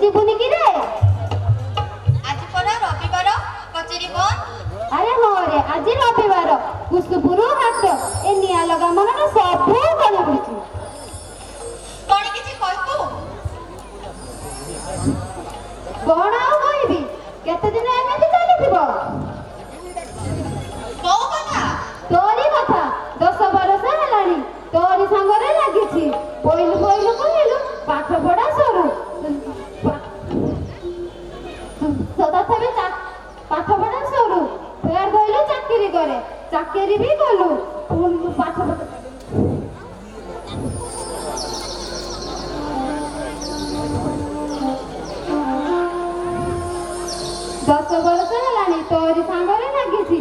जीवनी कि रे आज परा रविवार कचेरी बंद। अरे हाँ रे आज रविवार कुसुपुर हाट ए निया लगा मन सब गले पड़ी कौन किसी कहतु कौन आउ कहबी केते दिन एमती चलीथिबो कौ कथा तोरी कथा 10 बरस हेलानी तोरी संगरे लागिछि पइलु पइलु कहलु पाठ पढ़ा सरू सदा थबे पाठ पढ़ा सरू फेर गइलु चाकरी करे चाकरी भी कलु पुन पाठ दस बरस हेलानी तोरी सांगरे लागिछि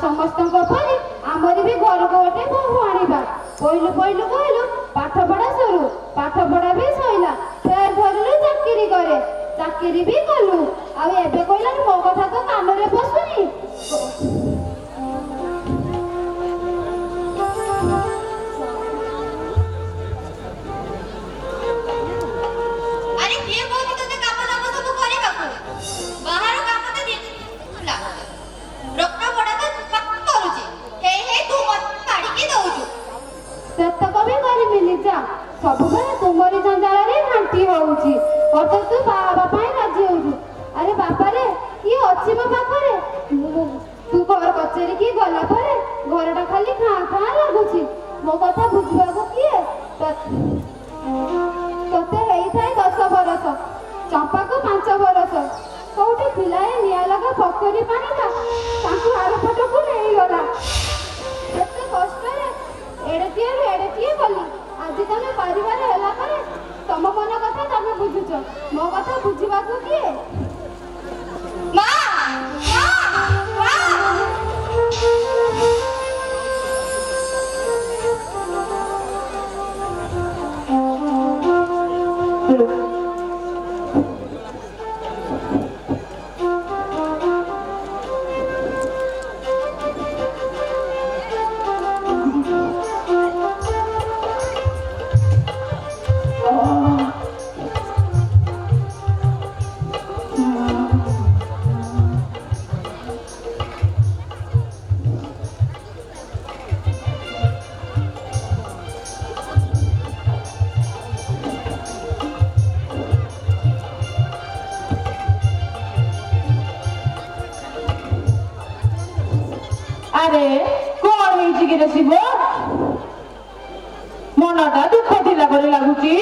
समस्त परी आमरी भी घर को गोटे बहु आनिबा पइलु पइलु कहलु पाठ पढ़ा सरू पाठ पढ़ा भी सइला फेर धरलु चाकरी करे चाकरी भी कलु आ एबे कहला मो कथा तो कानरे पसुनी अरे किए कहती तते काम दाम सब करिबाकू बाहर काम तो दिन ला रक्त पड़ा तो पक करूची हे तू मत काढी के दउछु सेतक भी करिबिनी जा सब बेले तुमरी जंजाल रे घंटी होउची अत तू बाबा पाई राजी होउछु अरे बापा रे की अछि मो पाखरे तू घर कचेरी की गला परे घरटा खाली खा खा लागुची मो कथा बुझबा को किए तते हेई थाए 10 बरस चंपा को 5 बरस कोठी पिलाए निया लगा पकरी पानी का ताकू आर पट को नहीं गला एते कष्ट रे एड़े किए गली आज तमे परिवार होला करे तम मन कथा तमे बुझुछ मो कथा बुझिबा को किए मां अरे कौन ହେଇଛି କି ରେ ଶିବ ମନଟା ଦୁଃଖ ଥିଲା ପରି ଲାଗୁଛି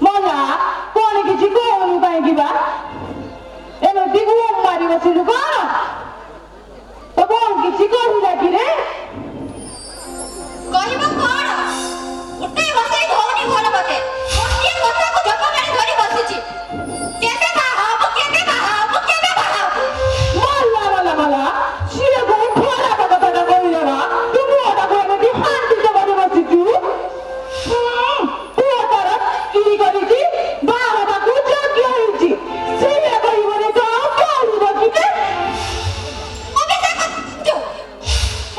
ମଲା କଣ କିଛି କହୁନୁ କାହିଁକି ବା ଏମିତି ଗୁଣ ମାରି ବସିଲୁ କଣ ତ କଣ କିଛି କହିଲା କି ରେ କହିବ କଣ ଉଠେଇ ବସେଇ ଧଉନି ଭଲ ମତେ ଗୋଟିଏ କଥାକୁ ଜପ ମାରି ଧରି ବସିଛି କେବେ ବାହା ମଲା ମଲା ସିଏ କଣ ଖରାପ କଥାଟା କହିଲେ ନା ତୁ ମୁହଁଟାକୁ ଏମିତି ହାଣ୍ଡିଟେ କରି ବସିଛୁ ପୁଅ ତାର ଚୁରି କରିଛି ବାହାରକୁ ଯଜ୍ଞ ହେଇଛି ସିଏ କହିବନି ତ କରିବ କି ଅଭିଷେକ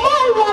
ମଲା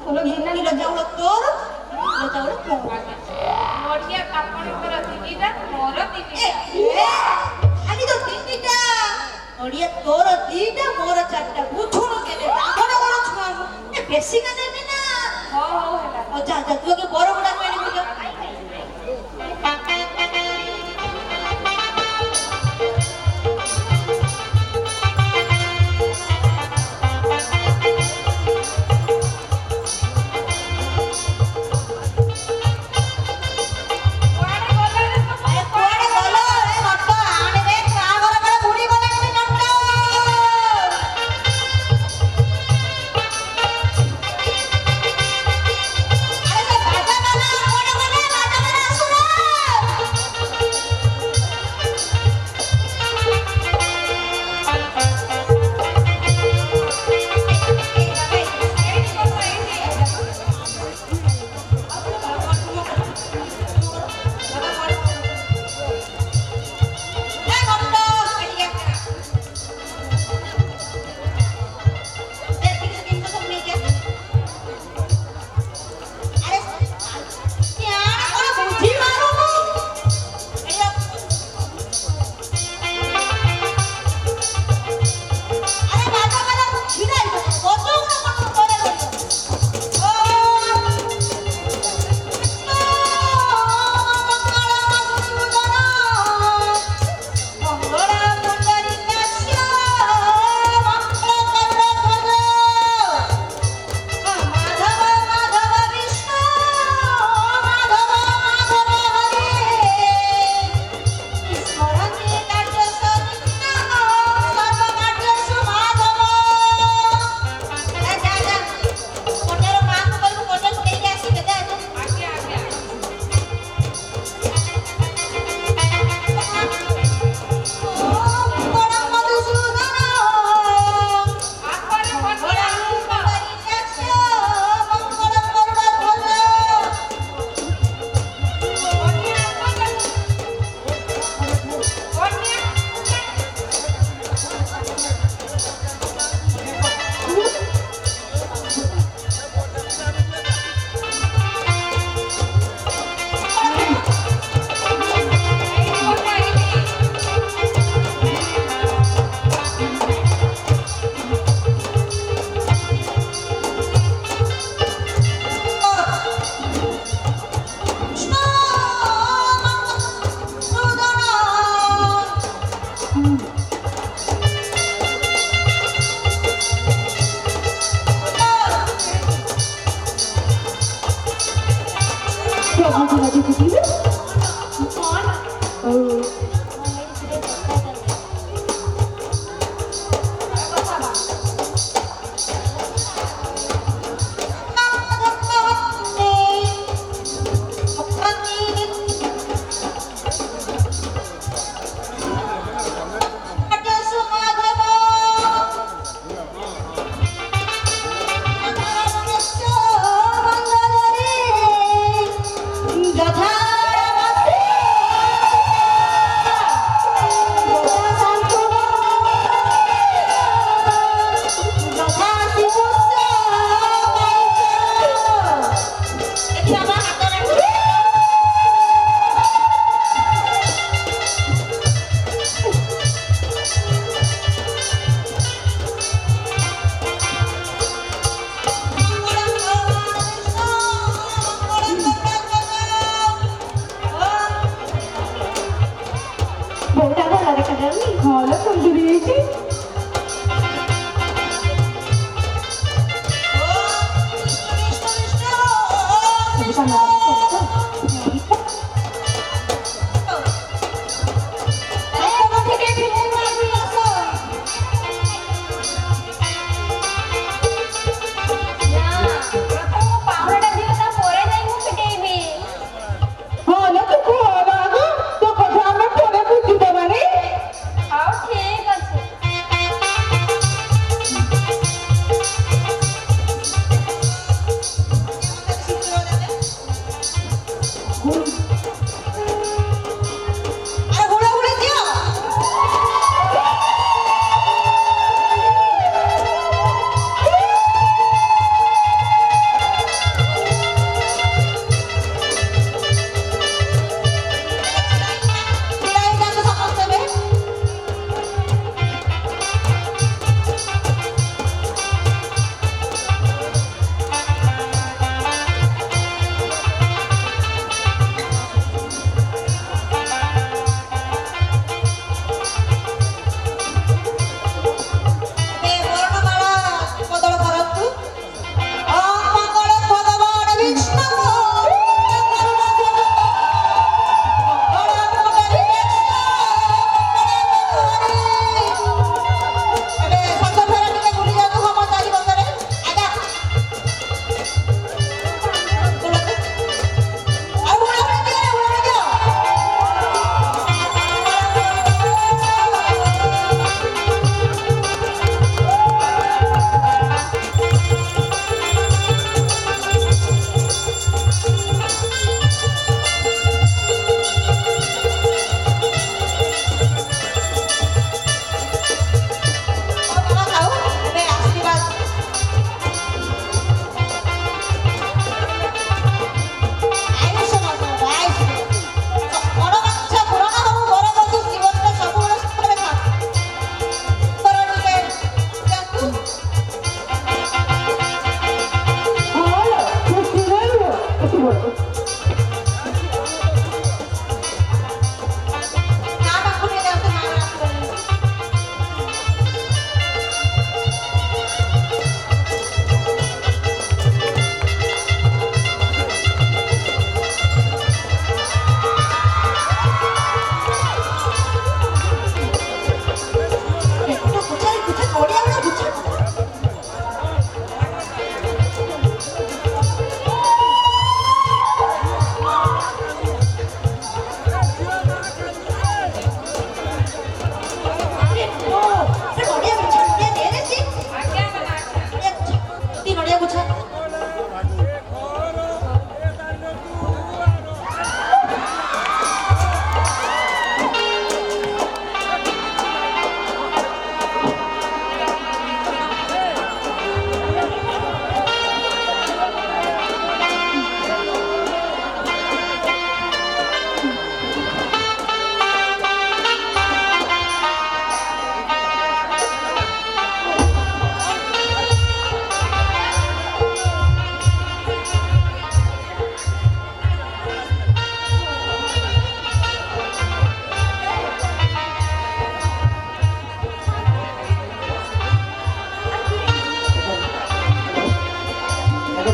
কোনো নীল ଚାଉଳ ତୋର নীল ଚାଉଳ ମୋର ନଡ଼ିଆ ଆପଣଙ୍କର ତିନିଟା ମୋର ତିନିଟା ଖାଲି ତ ତିନିଟା ନଡ଼ିଆ ତୋର ଦିଟା ମୋର ଚାରିଟା ବୁଝୁଣୁ କେବେ ବଡ଼ ବଡ଼ ଛୁଆ ବେଶୀ କା ଦେବି ନା ହଉ ହେଲା ଯା ଯା ତୁ ଆଗେ ବଡ଼ ଗୁଡ଼ା ଆଣିବୁ ଯା ହଉ ଠିକ ଅଛି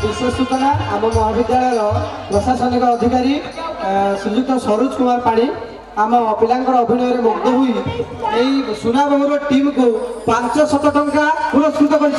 विशेष सूचना आम महाविद्यालय प्रशासनिक अधिकारी श्रीयुक्त सरोज कुमार पाणी आम पिलांकर अभिनय मुग्ध हुई सुना बहुर टीम को 500 टंका पुरस्कृत कर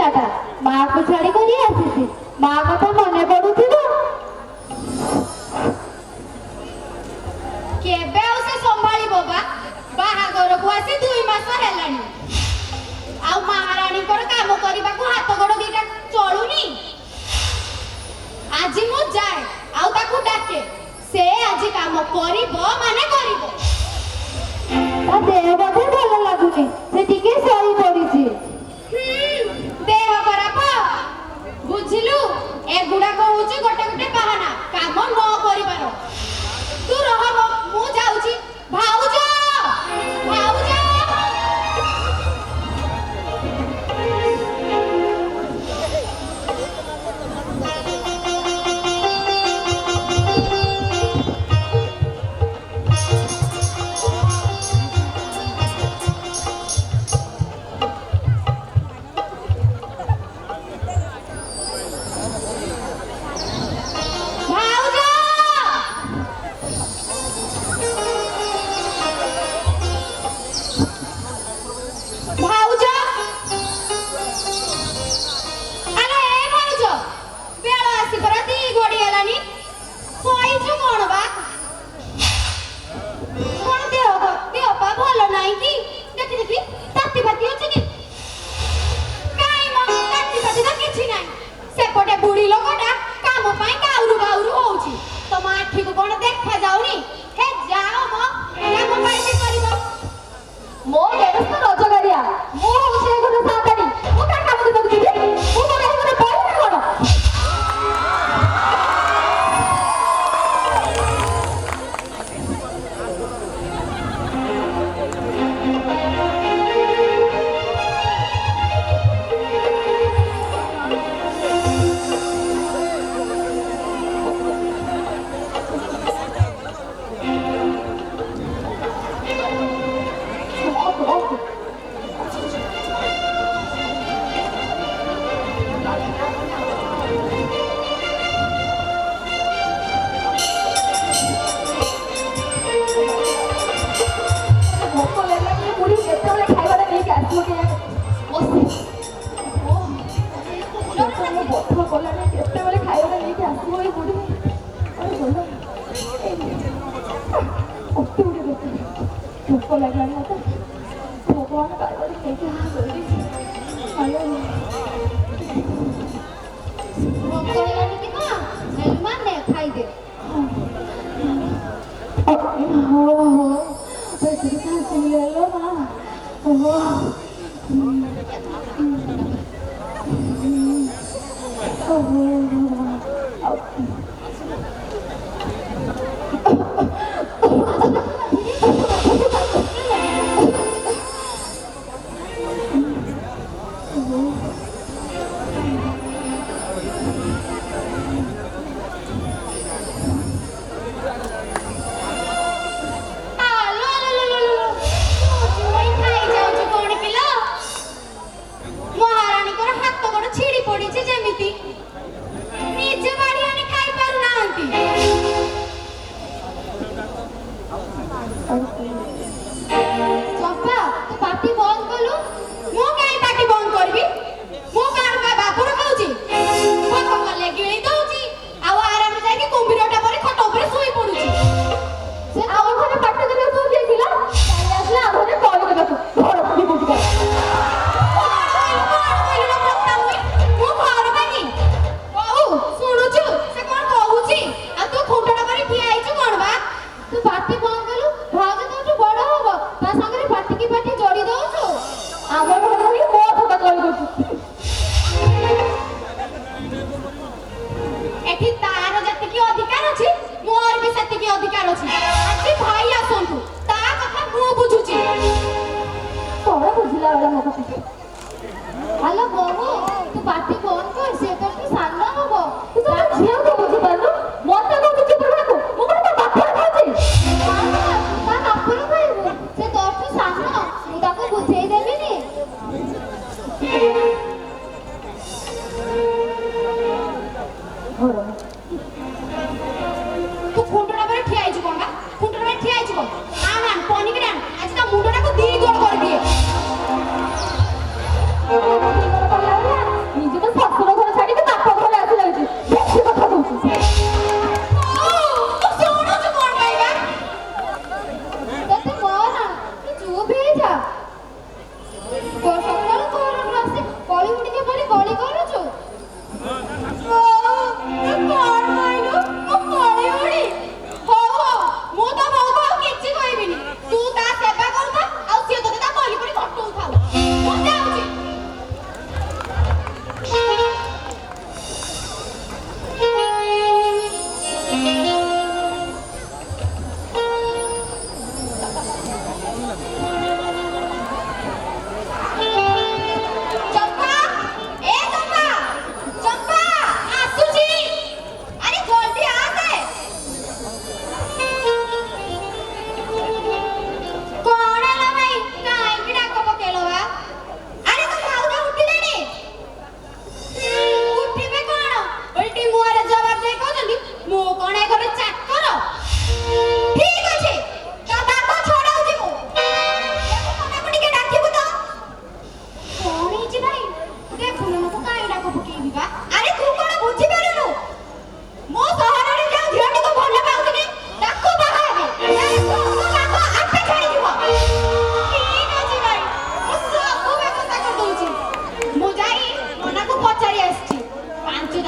ପିଲାଟା ମାଆକୁ ଛାଡ଼ି କରି ଆସିଛି। ମା କଥା ମନେ ପଡୁଥିବ। କେବେ ଆଉ ସେ ସମ୍ଭାଳିବ ବା? ବାହାଘରକୁ ଆସି 2 ମାସ ହେଲାଣି। ଆଉ ମହାରାଣୀଙ୍କର କାମ କରିବାକୁ ହାତ ଗୋଡ଼ ଦିଟା ଚଳୁନି। ଆଜି ମୁଁ ଯାଏ ଆଉ ତାକୁ ଡାକେ। ସେ ଆଜି କାମ କରିବ ମାନେ କରିବ। ତା ଦେହ ବୋଧେ ଭଲ ଲାଗୁନି, ସେ ଟିକେ ଶୋଇ ପଡିଛି। ଦେହ ଖରାପ ବୁଝିଲୁ? ଏଗୁଡାକ ହଉଛି ଗୋଟେ ଗୋଟେ ବାହାନା କାମ ନ କରିବାର। ତୁ ରହ ମୁଁ ଯାଉଛି। ଭାଉଜ ଭାଉଜ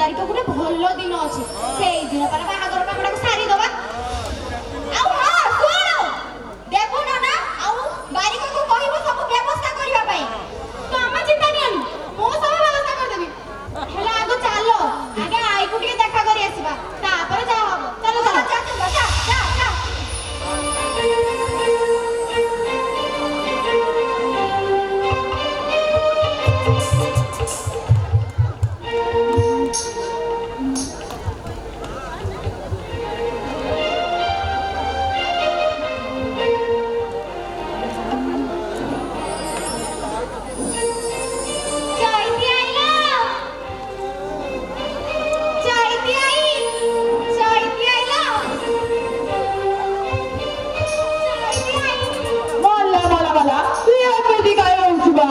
ତାରିଖ ଗୋଟେ ଭଲ ଦିନ ଅଛି ସେଇ ଦିନ ପରେ ବାହାଘର କାମଟାକୁ ସାରିଦବା। ଆଉ ହଁ ଶୁଣ, ଦେଖୁନ ନା ଆଉ ବାରିକକୁ କହିବ ସବୁ ବ୍ୟବସ୍ଥା କରିବା ପାଇଁ। ତମେ ଚିନ୍ତା ନିଅନି, ମୁଁ ସବୁ ବ୍ୟବସ୍ଥା କରିଦେବି। ହେଲେ ଆଗ ଚାଲ, ଆଗେ ଆଈକୁ ଟିକେ ଦେଖା କରି ଆସିବା, ତାପରେ ଯାହା ହବ। ଚାଲ ଚାଲ ଯା ଯା ଯା ଯା ଯା। চৈতি আইলো, চৈতি আই, চৈতি আইলো, চৈতি আই। ମଲା ମଲା ମଲା ତୁ ଏମିତି କାଇଁ ହଉଛୁ ବା?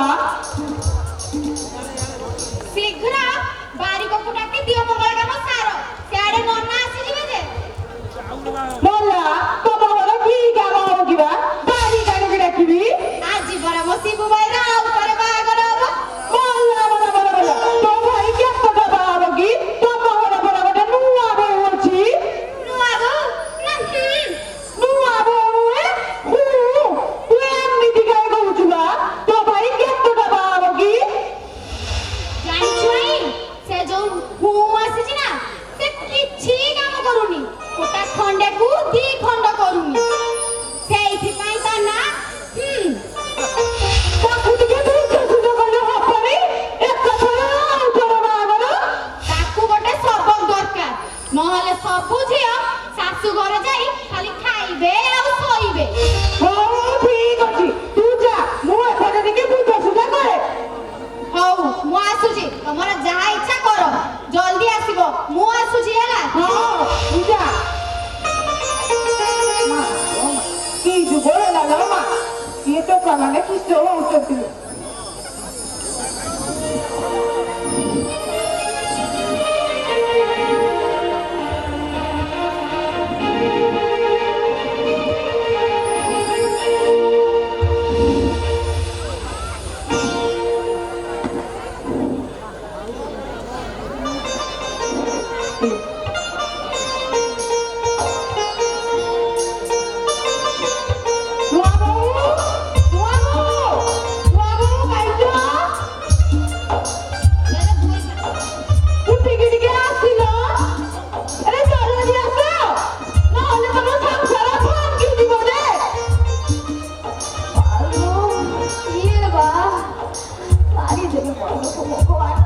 ଶୀଘ୍ର ବାରିକକୁ ଡାକି ଦିଅ ମଙ୍ଗଳ କାମ ସାର, ସିଆଡେ ନନା ଆସିଯିବେ ଯେ। ମଲା ତମ ଘର କି କାମ ହବ କି ବା? ବାରି କାହିଁକି ଡାକିବି? ଆଜି ପରା ମୋ ଶିବୁ ଭାଇର ଆଉ ଥରେ ବାହାଘର ହବ। ମଲା ମଲା ମଲା ମଲା ତୋ ଭାଇ କେତେଟା ବାହା ହବ କି? ତମ ଘର ପରା ଗୋଟେ ନୂଆ ବୋହୂ ଅଛି। ନୂଆ ବୋହୂ? ନୂଆ ବୋହୂ ନୁହେଁ? ତୁ ଏମିତି କାଇଁ କହୁଛୁ ବା? ତୋ ଭାଇ କେତେଟା ବାହା ହବ କି? ଜାଣିଛୁ ଭାଇ, ସେ ଯୋଉ ମୁଁ ଆସିଛି ନା, ସେ କିଛି କାମ କରୁନି, ଗୋଟା ଖଣ୍ଡେକୁ ଦି ଖଣ୍ଡ କରୁନି। ସେଇଥିପାଇଁ ତା ନା ତାକୁ ଟିକେ ବୁଝ ସୁଝ କଲେ ହବନି? ଏକାଥରେ ଆଉ ଥରେ ବାହାଘର? ତାକୁ ଗୋଟେ ସବକ ଦରକାର, ନହେଲେ ସବୁ ଝିଅ ଶାଶୁ ଘରେ ଯାଇ ଖାଲି ଖାଇବେ ଆଉ ଶୋଇବେ। ହଉ ଠିକ ଅଛି ତୁ ଯା, ମୁଁ ଏପଟେ ଟିକେ ବୁଝ ସୁଝ କରେ। ହଉ ମୁଁ ଆସୁଛି, ତମର ଯାହା ଇଚ୍ଛା କର, ଜଲ୍ଦି ଆସିବ, ମୁଁ ଆସୁଛି ହେଲା। ହଁ ତୁ ଯା। ମା, ଓ ମା, କି ଯୁଗ ହେଲା ଲୋ ମା, କିଏ ଟୋକାମାନେ କିସ ହଉଛନ୍ତି। ନୂଆ ବୋହୂ, ନୂଆ ବୋହୂ, ନୂଆ ବୋହୂ ପାଇଛ? ଉଠିକି ଟିକେ ଆସିଲ। ଆରେ ଜଲ୍ଦି ଆସ, ନହେଲେ ତମ ସଂସାର ଭାଙ୍ଗିଯିବ ରେ। ଇଏ ବା ମାରିଦେବେ ଭଗବାନ।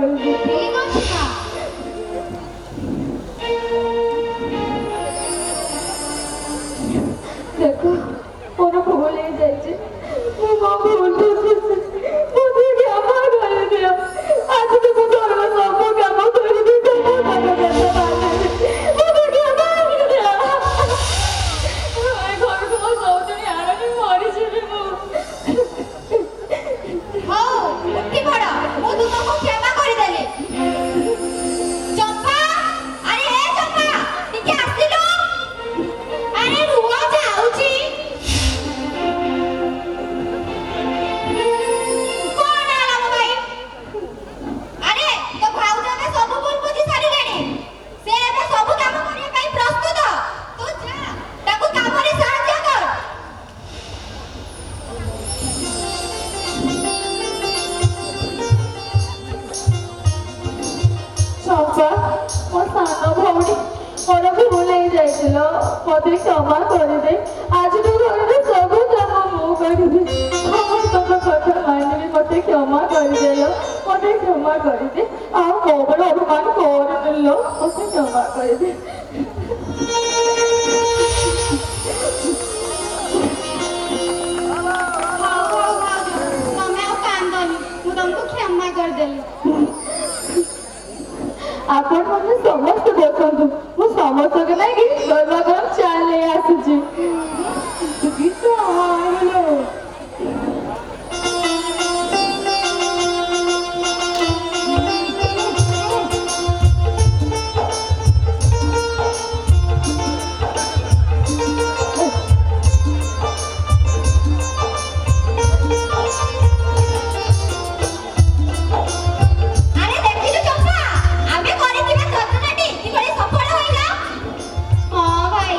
କରିବି। ଠିକ ଅଛି ମା। ଦେଖ ମୋର ଭୁଲ ହେଇଯାଇଛି, ମୁଁ ମୋ ଭୁଲ ବୁଝୁଛି, ମୋତେ କ୍ଷମା କରିଦିଅ। ଆଜି ତ ମୁଁ ଘରର ସବୁ କାମ କରିବି, ସବୁ କାମ କେତେ ବାହାରିବି, ମୋତେ କ୍ଷମା କରିଦିଅ। ଏ ଘରକୁ ମୋ ସଉତୁଣୀ ଆଣନି, ମରିଯିବି ମୁଁ। ହଉ ଉଠି ପଡ, ମୁଁ ତୁମକୁ କ୍ଷମା କରିଦେଲି। ଚମ୍ପା, ଆରେ ହେ ଚମ୍ପା, ଟିକେ ଆସିଲୁ। ଆରେ ରୁହ, ଯାଉଛି। କଣ ହେଲା ମୋ ଭାଇ? ଆରେ ତୋ ଭାଉଜ ଏବେ ସବୁ ଭୁଲ ବୁଝି ସାରିଲେଣି। ସେ ଏବେ ସବୁ କାମ କରିବା ପାଇଁ ପ୍ରସ୍ତୁତ। ତୁ ଯା, ତାକୁ କାମରେ ସାହାଯ୍ୟ କର। ଚମ୍ପା, ମୋ ସାନ ଭଉଣୀ, ମୋର ଭୁଲ ହେଇଯାଇଥିଲ, ମୋତେ କ୍ଷମା କରିଦେ। ଆଜିଠୁ ଘରର ସବୁ କାମ ମୁଁ କରିବି, ସମସ୍ତଙ୍କ କଥା ମାନିବି। ମୋତେ କ୍ଷମା କରିଦେଲ, ମୋତେ କ୍ଷମା କରିଦେ। ଆଉ ମୋ ଉପରେ ଅଭିମାନ କରିଦେଲ, ମୋତେ କ୍ଷମା କରିଦେ। ହଉ ଭାଉଜ, ତମେ ଆଉ କାନ୍ଦନି, ମୁଁ ତମକୁ କ୍ଷମା କରିଦେଲି। ଆପଣ ମାନେ ସମସ୍ତେ ବସନ୍ତୁ, ମୁଁ ସମସ୍ତଙ୍କ ଲାଗି ଗରମା ଗରମ ଚା ନେଇ ଆସୁଛି। ଗୀତ ହାରିଲେ ଆରେ ଦେଖିଲୁ ଚମ୍ପା, ଆମେ କରିଥିବା ଯୋଜନାଟି କିଭଳି ସଫଳ ହୋଇଲା। ହଁ ଭାଇ,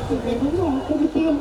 କେବେ ବି ନ କରିଦିଅ